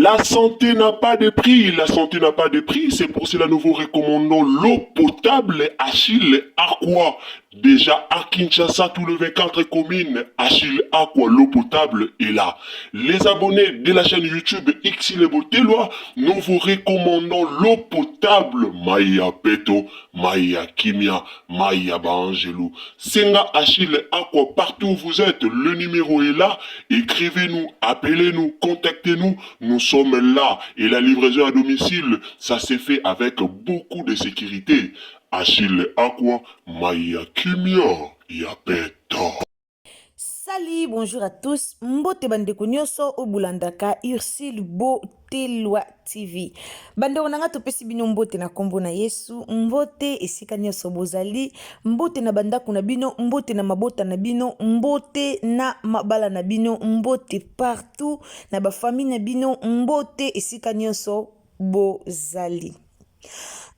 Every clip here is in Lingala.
La santé n'a pas de prix, la santé n'a pas de prix, c'est pour cela que nous vous recommandons l'eau potable Achille Aqua. Déjà à Kinshasa, tous les 24 communes, Achille Aqua, l'eau potable est là. Les abonnés de la chaîne YouTube Xile Botelwa, nous vous recommandons l'eau potable Maya Peto, Maya Kimia, Maya Bangelou. Senga Achille Aqua, partout où vous êtes, le numéro est là. Écrivez-nous, appelez-nous, contactez-nous. Nous sommes là. Et la livraison à domicile, ça s'est fait avec beaucoup de sécurité. Achille Aqua, Maya Kimia, Yapeto. Salut, bonjour à tous. Mbote bandeko nyonso obulandaka Ursule Botelwa TV. Bandeko nanga topesi bino mbote na kombo na Yesu, mbote esika nyonso bozali, mbote na bandako na bino, mbote na mabota na bino, mbote na mabala na bino, mbote partout na ba famille na bino, mbote esika nyonso bozali.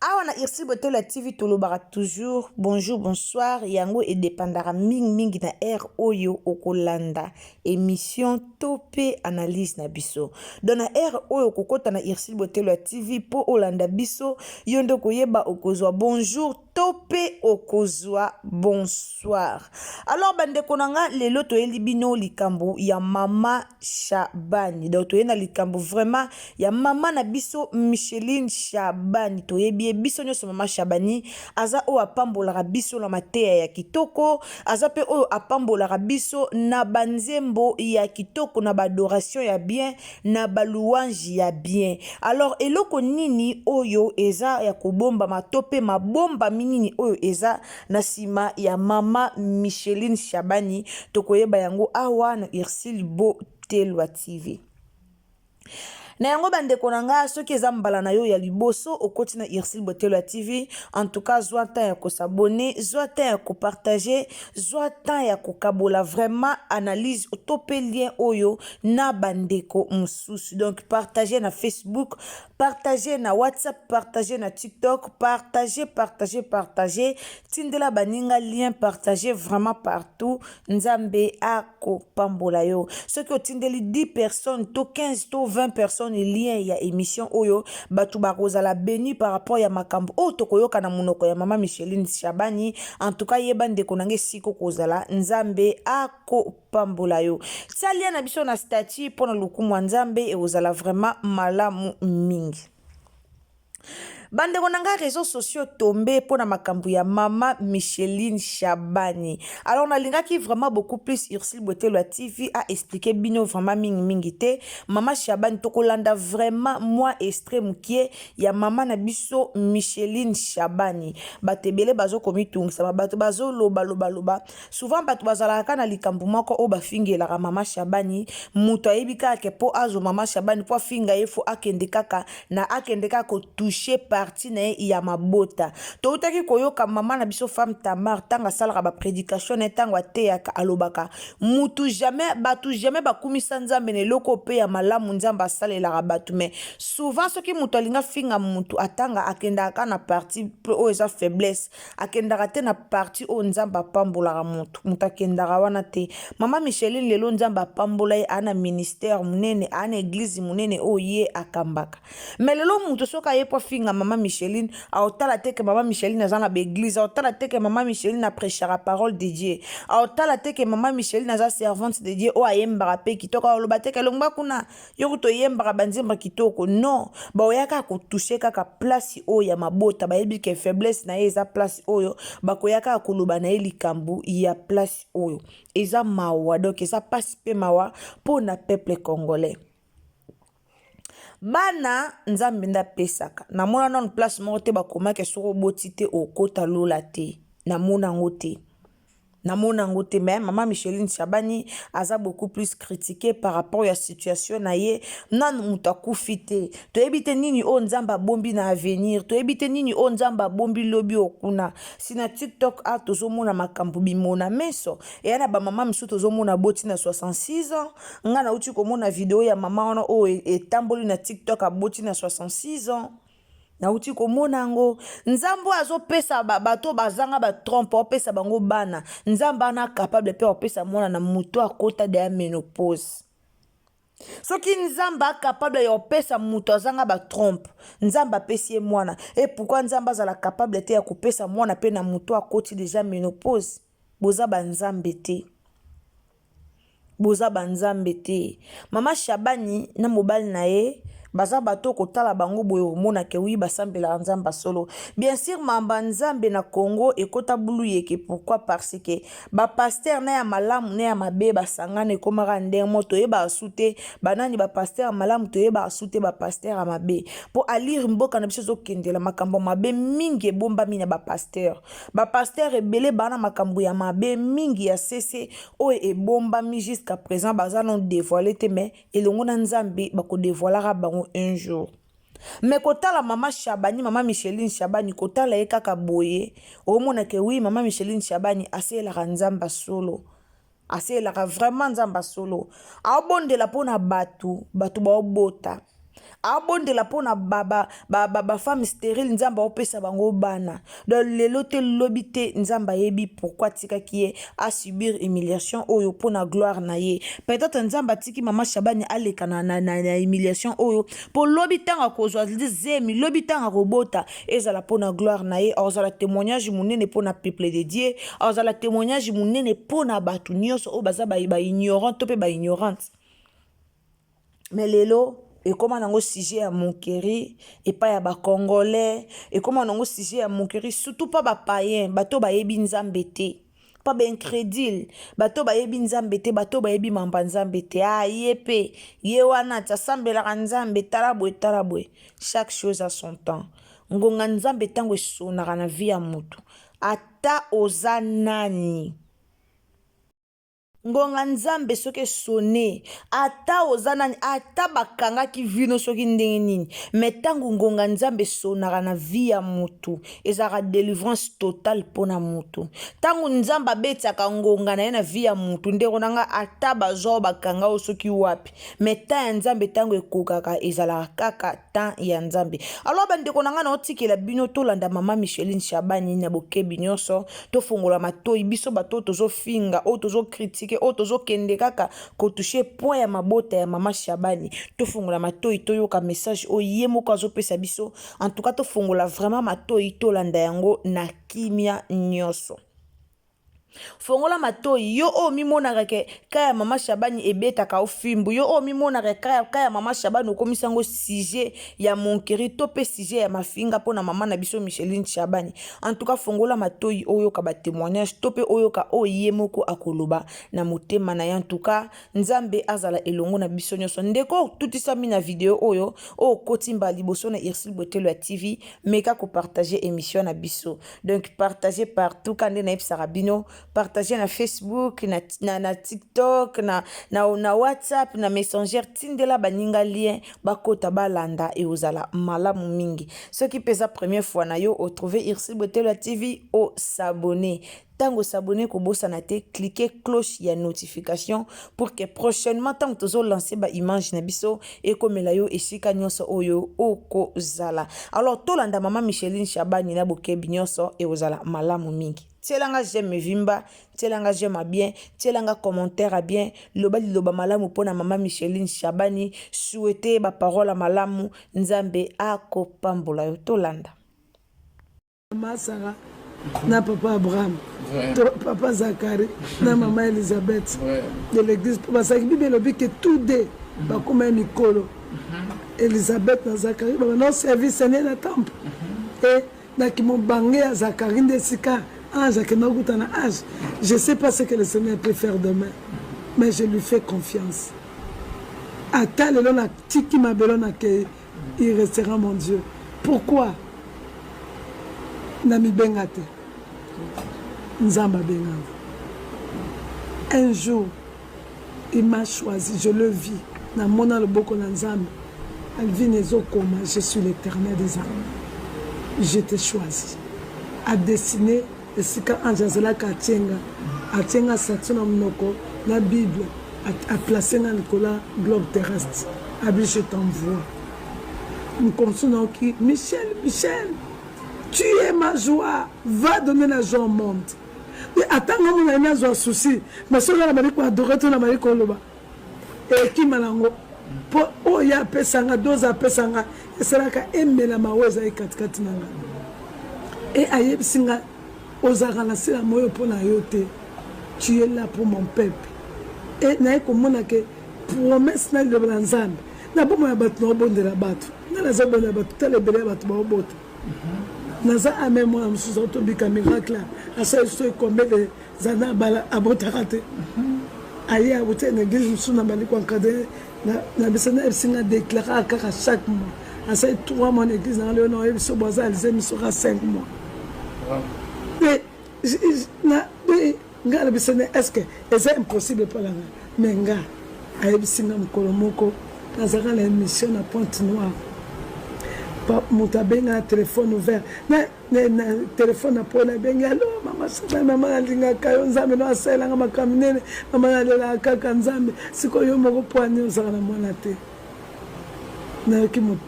Awa na Ursule Botelwa TV tolobaka toujours bonjour bonsoir yango et dépendara mingi na air oyo okolanda émission topé analyse na biso dans na air oyo kokota na Ursule Botelwa TV po olanda biso yondo koyeba okozwa bonjour topé okozwa bonsoir. Alors bandeko nanga lelo toyeli bino likambo ya mama Shabani donc toyena likambo vraiment ya mama na biso Micheline Shabani toyebi biso nyonso mama Shabani aza o apambolaka biso na mateya ya kitoko aza pe o apambolaka biso na banzembo ya kitoko na badoration ya bien na balouange ya bien. Alors eloko nini oyo eza ya kobomba matope mabomba minini oyo eza na sima ya mama Micheline Shabani tokoyeba yango awa na Ursule Botelwa TV. Na yango bandeko nanga soki eza mbala na yo ya liboso okoti na Ursule Botelwa TV en tout cas zwa temps ya ko s'abonner zwa temps ya ko partager zwa temps ya ko kabola vraiment analyse tope lien oyo na bandeko mususu donc partager na Facebook partager na WhatsApp partager na TikTok partager tindela baninga lien partager vraiment partout nzambe ako pambola yo soki otindeli 10 personnes to 15 to 20 personnes lien ya émission oyo batu bakozala béni par rapport ya makambo o tokoyoka na munoko ya mama Micheline Shabani en tout cas yeba ndeko nange siko kozala nzambe ako pambola yo salia na biso na statut pona lukumu nzambe e ozala vraiment malamu mingi. Bandeko nanga réseaux sociaux tombé pour na makambu ya mama Micheline Shabani. Alors na lingaki vraiment beaucoup plus Ursule Botelwa TV a expliqué bino vraiment mingi te mama Shabani tokolanda vraiment moi extrême qui ya mama na biso Micheline Shabani. Batebele bazo komitungisa bato bazo loba souvent bato bazalaka na likambu moko o bafingela ka mama Shabani muto ayebika ke po azo mama Shabani po finga yefo akende kaka na akende kaka ko toucher parti na ya mabota to utaki koyoka mama na biso femme Tamar tanga salaka ba prédication na tanga teaka alobaka mutu jamais bakumisa nzambe ne loko pe ya malamu nzamba salela batu mais souvent soki mutu alinga finga mutu atanga akenda kana parti o eza faiblesse akenda te na parti o nzamba pambola mutu mutakenda wana te mama Micheline lelo nzamba pambola ana ministère munene ana église munene o ye akambaka mais lelo mutu soka ye po finga mama Micheline aotala teke mama Micheline azana ba église aotala teke mama Micheline na prêcher la parole de Dieu aotala teke mama Micheline aza servante de Dieu o ayembaka pe kitoko oloba teke longba kuna yoko to yembaka banzemba kitoko non ba oyaka ko toucher kaka place o ya mabota ba yebi ke faiblesse na eza place oyo ba koyaka koloba na likambu ya place oyo eza mawa donc eza passe pe mawa pour na peuple congolais. Bana nzambe nda pesaka na mona non place moko te bakomaka soko boti te okota lola te na mona ngote mais mama Micheline Shabani aza beaucoup plus critiqué par rapport à la situation na ye nan muta kufite to ebite nini o nzamba bombi na avenir to ebite nini o nzamba bombi lobi okuna sina TikTok a tozomona makambu bimona meso e yana ba mama misu tozomona boti na 66 ans ngana uti komona video ya mama wana o etamboli na TikTok a boti na 66 ans na uti komona ngo nzambo azopesa bato bazanga ba trompe opesa bango bana nzamba na capable pe opesa mona na muto akota de menopause soki nzamba capable ya kopesa moto azanga ba trompe nzamba apesi ye mwana et pourquoi nzamba azala capable te ya kopesa mwana pe na moto akoti déjà ménopause boza banzambe te boza banzambe te mama Shabani na mobali na ye baza bato kotala bango boye omona ke wi basambela nzamba solo bien sûr mamba nzambe na Congo ekota bulu yeke pourquoi parce que ba pasteur na ya malamu na ya mabe basangane komara ndenge moto ye ba asute banani ba pasteur malamu to ye ba asute ba pasteur ya mabe po alire mboka na biso zo kendela makambo mabe mingi bomba mina ba pasteur ebele bana makambo ya mabe mingi ya sese oyo ebomba mi jusqu'à présent baza non dévoilé te mais elongo na nzambe bako dévoilara bango un jour. Mais kotala mama Shabani, mama Micheline Shabani, kotala ye kaka boye, omona ke oui, mama Micheline Shabani, ase la nzamba solo. Ase la vraiment nzamba solo. Abonde la pona batu ba obota. Abonde la pona ba femme stérile nzamba opesa bango bana. Donc lelo te lobite nzamba yebi pourquoi tika kie a subir humiliation oyo pona gloire na ye. Peut-être nzamba tiki mama Shabani aleka na humiliation oyo pour lobitanga kozwa zemi lobitanga robota ezala pona gloire na ye ozala témoignage munene pona peuple de Dieu ozala témoignage munene pona batu nyonso o baza ba ignorant to pe ba ignorante. Mais lelo et comment on a sujet à moquerie et pas ya ba congolais et comment on a sujet à moquerie surtout pas ba païen bato ba yebi nzambete pas ben crédile bato ba yebi nzambete bato ba yebi mamba nzambete ah yepe ye wana ta sambela nzambe tarabwe chaque chose a son temps ngonga nzambe tango sonaka na vie ya mutu ata ozanani ngonga nzambe soke sonné ata ozanani ata bakanga ki vino soki ndenge nini metangu ngonga nzambe sonaka na vie ya mutu ezaka délivrance totale pona mutu tangu nzamba betaka ngonga na ye na vie ya mutu ndeko nanga ata bazo bakanga osoki wapi meta ya nzambe tangu ekokaka ezala kaka temps ya nzambe alors bandeko nanga na otikela bino tolanda mama Micheline Shabani na bokebi nyonso tofungola matoi biso bato tozo finga o tozo critiquer o tozo kende kaka ko toucher point ya mabota ya mama Shabani tofungola matoi toyoka message o yemoko azopesa biso en tout cas tofungola vraiment matoi tolanda yango na kimia nyonso. Fongola matoi yo o mimona ke kaya mama Shabani ebetaka ofimbu yo o mimona ke kaya mama Shabani okomisango sujet ya monkeri tope sujet ya mafinga pona mama na biso Micheline Shabani en tout cas fongola matoi oyo ka ba témoignage tope oyo ka oyemoko akoloba na motema na en tout cas nzambe azala elongo na biso nyonso ndeko tutisa mina video oyo o kotimba liboso na Irsil Botelwa TV meka ko partager émission na biso donc partager partout quand na Sarabino partager na Facebook, na TikTok, na WhatsApp, na Messenger, tindela baninga lien, bakota balanda et ozala malamu mingi. Ce qui pesa première fois na yo, au trouver Irsil Botelwa TV, au s'abonner. Tango s'abonner ko bossa na te, cliquez cloche ya notification pour que prochainement tango tozo lancer ba image na biso et comme la yo esika nyonso oyo oko zala. Alors tolanda mama Micheline Shabani na bokebi nyonso et ozala malamu mingi. Tielanga j'aime vimba, tielanga j'aime bien, tielanga commentaire à bien, loba malamu pona mama Micheline Shabani, souhaiter ba parole à malamu, nzambe ako pambola yo tolanda. Mama Sarah, na papa Abraham, papa Zachary, na maman Elisabeth, de l'église, parce que Bible dit que tout deux, bah comme un Nicolo, Elisabeth na Zachary, bah non service n'est na temple, et na qui m'ont bangé à Zachary de Sika. Je ne sais pas ce que le Seigneur peut faire demain, mais je lui fais confiance. À tel il restera mon Dieu. Pourquoi? Nami Bengate. Nzamba Bengate. Un jour, il m'a choisi, je le vis. Dans mon alboko Nzamba, elle vit Nezokoma, je suis l'Éternel des armées. Je t'ai choisi à dessiner. Et si quand Angela Katienga Satsuna Mnoko, la Bible a placé dans le globe terrestre. Abi, je t'envoie. Nous continuons qui Michel, tu es ma joie. Va donner la joie au monde. Mais attends, on a un souci. Mais si on a adorer, on a loba. Et qui m'a lango po oyo apesanga doze apesanga esalaka emela maweza ye katikati na nga e ayebisi nga ozalaka na sila moyo mpo na yo te tu es là pour mon peuple e naye komona ke promese na liloba na nzambe na bomo ya bato naobondela bato nga nazobondela bato tala ebele ya bato baobota naza ame mwana mosusu aotobika miracle asali so ekombele zana abala abotaka te aye abota na église mosusu na bali koencadre na biso na yebisi nga déclara kaka chaque mois asali 3 mois na église na nga leo na oyebi so boaza alize misoka 5 mois nga alobisi ne est ce que eza impossible mpo na nga mais nga ayebisi nga mokolo moko nazalaka na émission na Pointe Noire moto abenga na téléphone ouvert na téléphone apona abengi alo mama nalingaka yo nzambe no asalelanga makambo nene mama nalelaka kaka nzambe sikoyo yo moko poani ozala na mwana te nayoki moto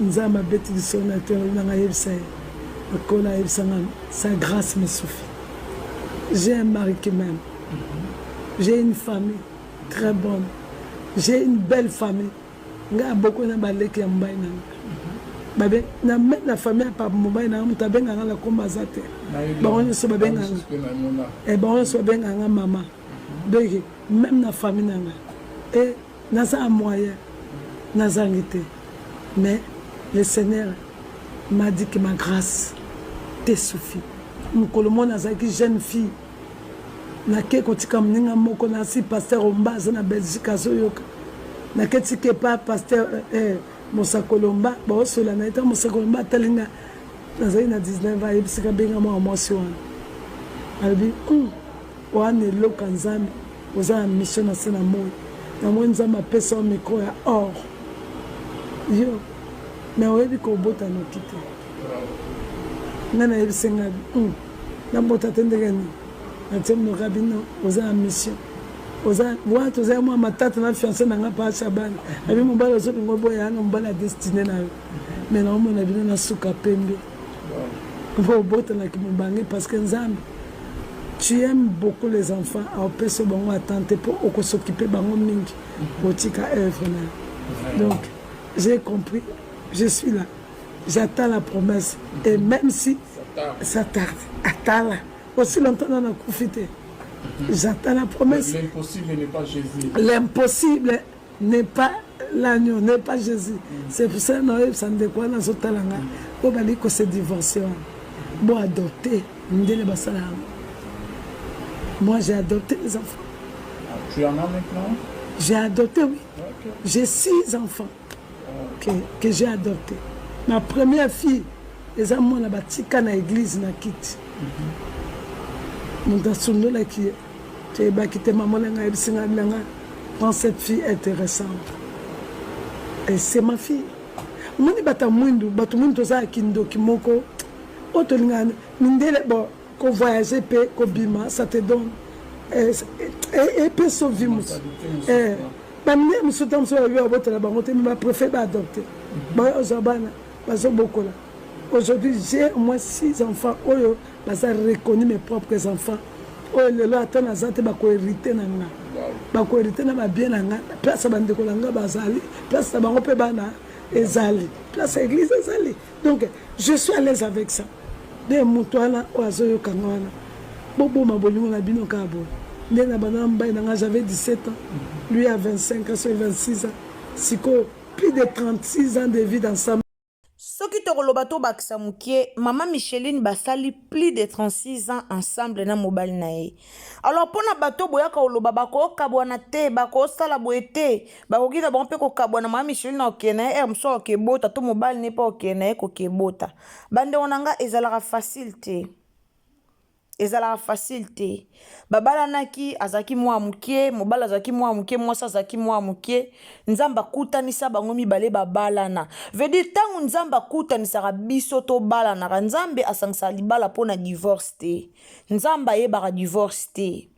nzambe abeti liso na te nanga yebisa ye akola ayebisanga sa grâce me suffit. J'ai un mari qui m'aime. J'ai une famille très bonne. J'ai une belle famille. Nga beaucoup na baleki ya mbai na babe na même la famille pa mbai na muta benga la komba zate ba on so benga e ba on so benga nga mama donc même na famille na nga et na sa moyen na zangité mais le Seigneur m'a dit que ma grâce te suffit. Mukolo mona zaki jeune fille na ke kotika mninga moko na si pasteur ombaza na Belgique azoyoka na ketike pa pasteur Mosakolomba ba osola na eta Mosakolomba talinga nazali na 19 ans yebisika benga mwa mwasi wana albi wane loka nzambe oza na mission na sena moyo na mwe nzambe apesa o micro ya or yo mais oyebi kobota noki te nga na yebisenga na bota te ndenge nini natie mnoka bino oza na mission oza watu oza mwa matata na fiancé na nga pa Shabani abi mobala ozolingo boya anga mobala ya destiné na yo mais naomona bino na suka pembe mpo obotanaki mobange parce que nzambe tu aimes beaucoup les enfants aopesa bango atante mpo okosoccupe bango mingi otika œuvre na donc j'ai compris je suis là j'attends la promesse et même si ça tarde attends là aussi longtemps on a profité. J'attends la promesse. L'impossible n'est pas Jésus. L'impossible n'est pas l'agneau, n'est pas Jésus. C'est pour ça que ça ne découle pas dans ce talent-là. On va dire que c'est divorcé. Bon, adopter. Moi, j'ai adopté les enfants. Tu en as maintenant? J'ai adopté, oui. Okay. J'ai 6 enfants que j'ai adoptés. Ma première fille, les amants là-bas, tika na église na kiti. Mon sondo là qui tu es quitté maman là ebisinga langa prends cette fille intéressante et c'est ma fille moni bata mwindu batu mwindu za kindo kimoko otolinga mindele bo ko voyager pe ko bima ça te donne et peut sauver mus ba mine musuta muso yo botela bango te ma préfère adopter ba ozabana bazo bokola. Aujourd'hui, j'ai au moins 6 enfants. Oyo, j'ai reconnu mes propres enfants. Oyo, le lot attend à zate bako hérité nanga. Bako hérité na bien nanga. Place bande ko nanga bazali. Place bango pe bana ezali. Place église ezali. Donc, je suis à l'aise avec ça. De mutwana oazo yo kangwana. Bobo mabolingo na bino kabo. Ndena bana mbai nanga j'avais 17 ans. Lui a 25 ans, soit 26 ans. Siko plus de 36 ans de vie ensemble. Soki tokoloba to bakisa mukie, maman Micheline basali plus de 36 ans ensemble na mobile na ye. Alors pona bato boyaka oloba bako kabwana te, bako sala boete, bako kita bon pe ko kabwana maman Micheline na okena e mso okebota to mobile ne pa okena e ko kebota. Bande onanga ezalaka facile te. Ezalaka facile te. Babala naki azaki mwa mukie, mobala azaki mwa mukie, mwasa azaki mwa mukie, nzamba kutanisa bango mibale babalana. Vedi tangu nzamba kutanisaka biso to balana, nzambe asangisa libala pona divorce te. Nzamba yebaka divorce te.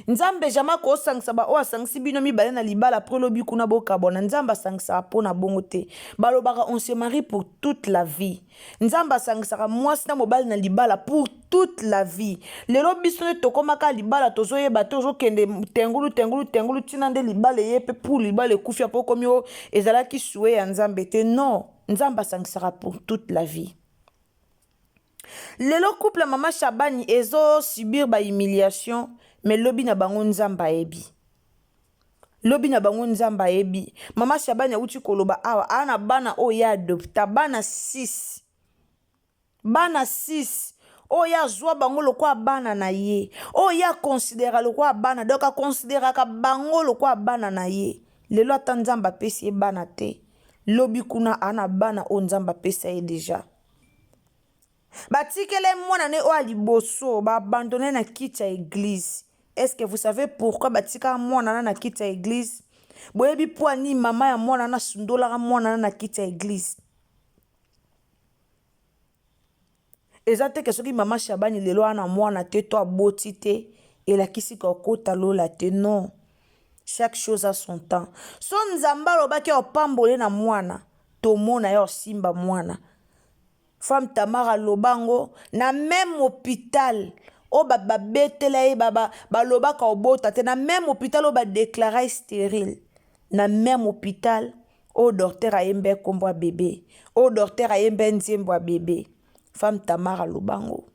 nzambe jama ko sangisa ba o asangisi bino mibale na libala après lobi kuna bokabona nzambe asangisa po na bongo te balobaka on se marie pour toute la vie nzambe asangisaka mwasi na mobali na libala pour toute la vie lelo biso ne tokomaka libala tozoyeba tozokende tengulu tina nde libala ye pe pour libala ekufia po komi o ezalaki suwe ya nzambe te non nzambe asangisaka pour toute la vie. Lelo couple mama Shabani ezo subir ba humiliation mais lobi na bango nzamba ebi. Lobi na bango nzamba ebi. Mama Shabani auti koloba awa ana bana o ya adopta bana 6. Bana 6. O ya zwa bango lokwa bana na ye. O ya considéra lokwa bana donc a considéra ka bango lokwa bana na ye. Lelo ata nzamba pesi e bana te. Lobi kuna ana bana o nzamba pesa ye déjà. Batikele mwana ne o aliboso ba abandonné na kiti ya église. Est-ce que vous savez pourquoi batika mwana na kiti ya église? Boyebi po ni mama ya mwana na sundola mwana na kiti ya église. Ezate ke soki mama Shabani lelo ana mwana te to aboti te elakisi ka kota lola te non. Chaque chose a son temps. Son nzamba lobaki opambole na mwana to mona yo simba mwana. Femme Tamara Lobango, na même hôpital, o baba betela e baba balobaka obota te na même hôpital o ba déclaré stérile. Na même hôpital, o docteur ayembe kombo bébé, o docteur ayembe nzembo bébé. Femme Tamara Lobango.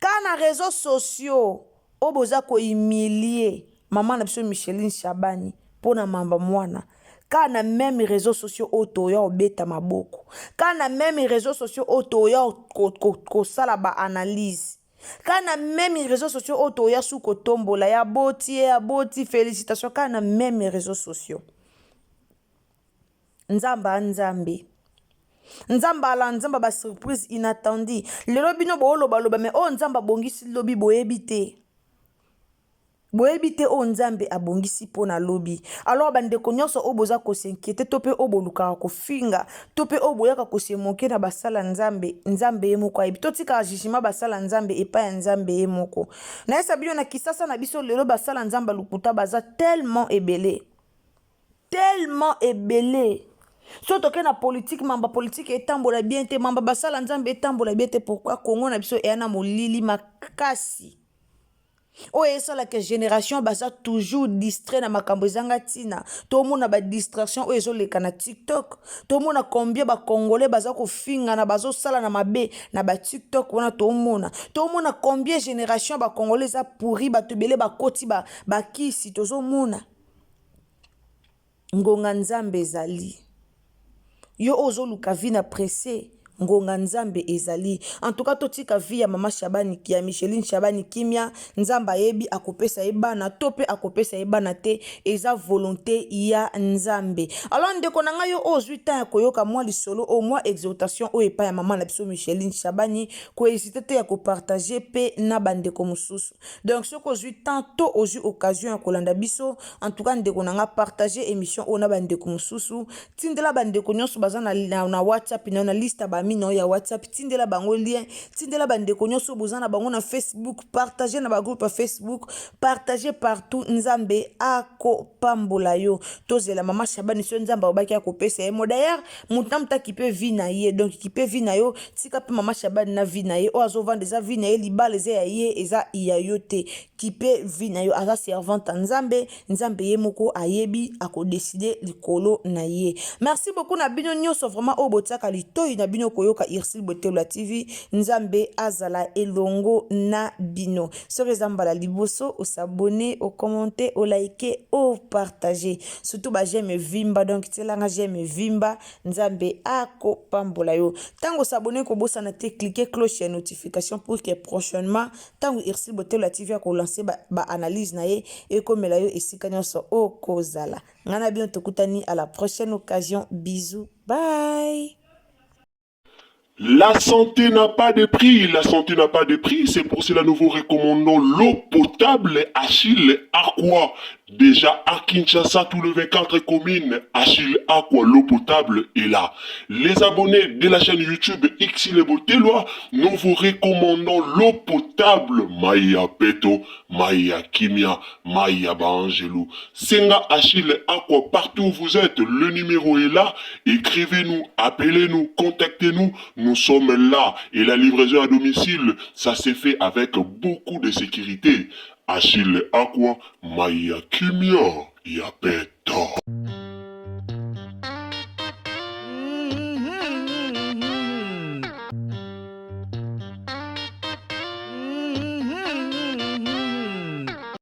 Quand na réseaux sociaux, o boza ko humilier maman na biso Micheline Shabani pona mamba mwana. Quand na même réseaux sociaux auto ya obeta maboko. Quand na même réseaux sociaux auto ya ko sala ba analyse. Quand na même réseaux sociaux auto ya su ko tombola ya boti félicitations quand na même réseaux sociaux. Nzamba nzambe. Nzamba la nzamba ba surprise inattendue. Lelo bino bo loba mais o nzamba bongisi lobi boyebite. Boyebite o nzambe abongisi pona lobi. Alors bande konyoso oboza ko s'inquiéter tope oboluka ko finga tope oboyaka ko se moke na basala nzambe yemoko ayibi totika jishima basala nzambe epa ya nzambe yemoko. Na esa biyo na kisasa na biso lelo basala nzamba lukuta baza tellement ebele. Tellement ebele. So toke na politique mamba politique etambola bien te mamba basala nzambe etambola bien te pourquoi Congo na biso eyana molili makasi. O esala que génération baza toujours distrait na makambo ezanga tina to mona ba distraction o ezo leka na TikTok to mona combien ba congolais baza ko finga na bazo sala na mabe na ba TikTok wana to mona combien génération ba congolais za pourri ba tebele ba koti ba kisi tozo mona ngonga nzambe ezali yo ozo luka vina pressé ngonga nzambe ezali en tout cas totika vie ya mama Shabani ki ya Micheline Shabani kimia nzamba yebi akopesa ebana tope akopesa ebana te eza volonté ya nzambe alors ndeko na ngayo ozwi temps ya koyoka mwa lisolo au moins exhortation o epa ya mama na biso Micheline Shabani ko hésiter te ya ko partager pe na bandeko mususu donc ce que ozwi temps to ozwi occasion ya kolanda biso en tout cas ndeko na nga partager émission o na bandeko mususu tindela bandeko nyonso baza na WhatsApp na liste ba mino ya WhatsApp tindela bango lien tindela bandeko nyonso bozana bango na Facebook partager na ba groupe à Facebook partager partout nzambe ako pambola yo tozela mama Shabani so nzambe obaki akopesa ye d'ailleurs mutamta qui peut vie na ye donc qui peut vie na yo tika pe mama Shabani na vie na ye o azo vendre za vie na ye libale ze ya ye eza ya yo te qui peut vie na yo aza servante nzambe ye moko ayebi ako décider likolo na ye. Merci beaucoup na bino nyonso vraiment o botaka litoyi na bino koyoka Irsil Botelo TV nzambe azala elongo na bino sur ezambala liboso o s'abonner o commenter o liker o partager surtout ba j'aime vimba donc telanga j'aime vimba nzambe ako pambola yo tango s'abonner ko bossa na te cliquer cloche de notification pour que prochainement tango Irsil Botelo TV a ko lancer ba analyse na ye e komela yo esika nyonso o kozala ngana bien tokutani à la prochaine occasion bisous bye. La santé n'a pas de prix, la santé n'a pas de prix, c'est pour cela nous vous recommandons l'eau potable Achille Aqua. Déjà à Kinshasa, tous les 24 communes, Achille Aqua, l'eau potable est là. Les abonnés de la chaîne YouTube Xile Botelwa, nous vous recommandons l'eau potable Maya Peto, Maya Kimia, Maya Bangelou. Senga Achille Aqua, partout où vous êtes, le numéro est là. Écrivez-nous, appelez-nous, contactez-nous. Nous sommes là et la livraison à domicile, ça s'est fait avec beaucoup de sécurité. Achille Aqua, Maya Kimia, Yapeto.